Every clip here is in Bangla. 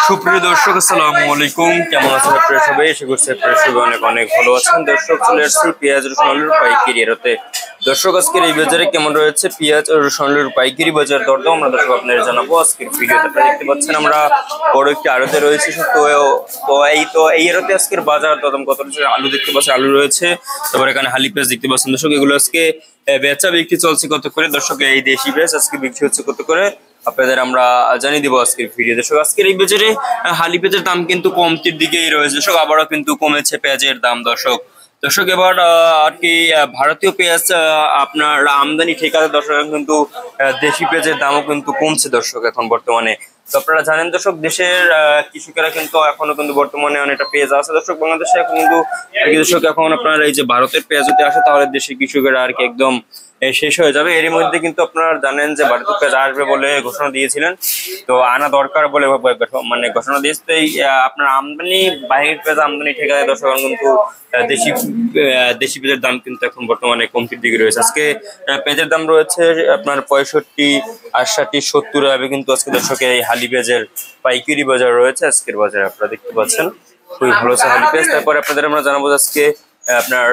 সুপ্রিয় দর্শক আসসালামু আলাইকুম, কেমন আছেন আপনারা সবাই? আশা করছি আপনারা সবাই অনেক অনেক ভালো আছেন। দর্শক চলে আসছি পেঁয়াজ রসুন আলুর পাইকারি রেটে। দর্শক আজকের এই বাজারে কেমন রয়েছে পেঁয়াজ ও রসুন আলুর পাইকারি বাজার দরদাম আমরা দর্শক আপনাদের জানাবো আজকের ভিডিওতে। আপনারা দেখতে পাচ্ছেন আমরা বড় একটি আড়তে রয়েছে। তো এই আড়তে আজকের বাজার দরদাম কত রয়েছে? আলু দেখতে পাচ্ছেন, আলু রয়েছে, তারপর এখানে হালি পেঁয়াজ দেখতে পাচ্ছেন। দর্শক এগুলো আজকে বেচা বিক্রি চলছে কত করে? দর্শক এই দেশি পেঁয়াজ আজকে বিক্রি হচ্ছে কত করে আপনাদের আমরা জানিয়ে দিব আজকের ভিডিও। দর্শক আজকের এই বাজারে হালি পেঁয়াজের দাম কিন্তু কমতির দিকেই রয়েছে দর্শক, আবারও কিন্তু কমেছে পেঁয়াজের দাম দর্শক। দর্শক এবার আর কি ভারতীয় পেঁয়াজ আপনার আমদানি ঠিক আছে দর্শক, কিন্তু দেশি পেঁয়াজের দামও কিন্তু কমছে দর্শক এখন বর্তমানে। তো আপনারা জানেন দর্শক, দেশের কৃষকেরা কিন্তু এখনো কিন্তু বর্তমানে অনেকটা পেঁয়াজ আছে দর্শক বাংলাদেশে এখন কিন্তু দর্শক। এখন আপনার এই যে ভারতের পেঁয়াজ যদি আসে তাহলে দেশের কৃষকেরা আর কি একদম শেষ হয়ে যাবে। এরই মধ্যে কিন্তু আপনারা জানেন যে ভারতীয় পেঁয়াজ আসবে বলে ঘোষণা দিয়েছিলেন, তো আনা দরকার বলে মানে ঘোষণা দিয়েছে। তো এই আপনার আমদানি বাহির পেঁয়াজ আমদানি ঠিক আছে দর্শক, কিন্তু দেশি পেঁয়াজের দাম কিন্তু এখন বর্তমানে কমতির দিকে রয়েছে। আজকে পেঁয়াজের দাম রয়েছে আপনার 65, 68, 70 এভাবে কিন্তু আজকে দর্শকের এই হালি পেঁয়াজের পাইকারি বাজার রয়েছে আজকের বাজারে। আপনারা দেখতে পাচ্ছেন খুবই ভালো আছে হালি পেঁয়াজ। তারপরে আপনাদের আমরা জানাবো আজকে আপনার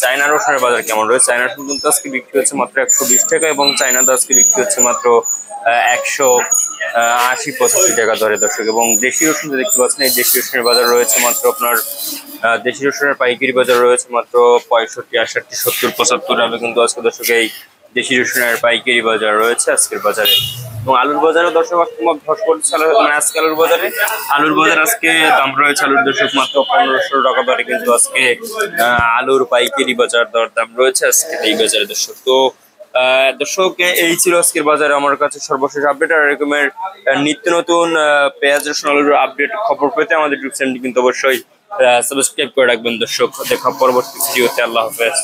চায়না রসুনের বাজার কেমন রয়েছে। চায়না রসুন কিন্তু আজকে বিক্রি হচ্ছে মাত্র 120 টাকা এবং চায়না তো আজকে বিক্রি হচ্ছে মাত্র 180-85 টাকা ধরে দর্শক। এবং দেশি রসুন দেখতে পাচ্ছেন, এই দেশি রসুনের বাজার রয়েছে মাত্র আপনার দেশি রসুনের পাইকারি বাজার রয়েছে মাত্র 65, 68, 70, 75 টাকা কিন্তু আজকে দর্শক এই দেশি রসুনের পাইকারি বাজার রয়েছে আজকের বাজারে। এবং আলুর বাজারে দর্শক ধস পড়ছে মানে আজকে আলুর বাজার আজকে দাম রয়েছে আলুর দর্শক মাত্র 1500 টাকা দরে কিন্তু আজকে আলুর পাইকারি বাজার দর দাম রয়েছে আজকে এই বাজারে দর্শক। তো দর্শক এই ছিল আজকের বাজারে আমার কাছে সর্বশেষ আপডেট। আর এরকমের নিত্য নতুন পেঁয়াজ রসুন আলুর আপডেট খবর পেতে আমাদের ইউটিউব চ্যানেলটি কিন্তু অবশ্যই সাবস্ক্রাইব করে রাখবেন দর্শক। দেখা পরবর্তী ভিডিওতে। আল্লাহ হাফেজ।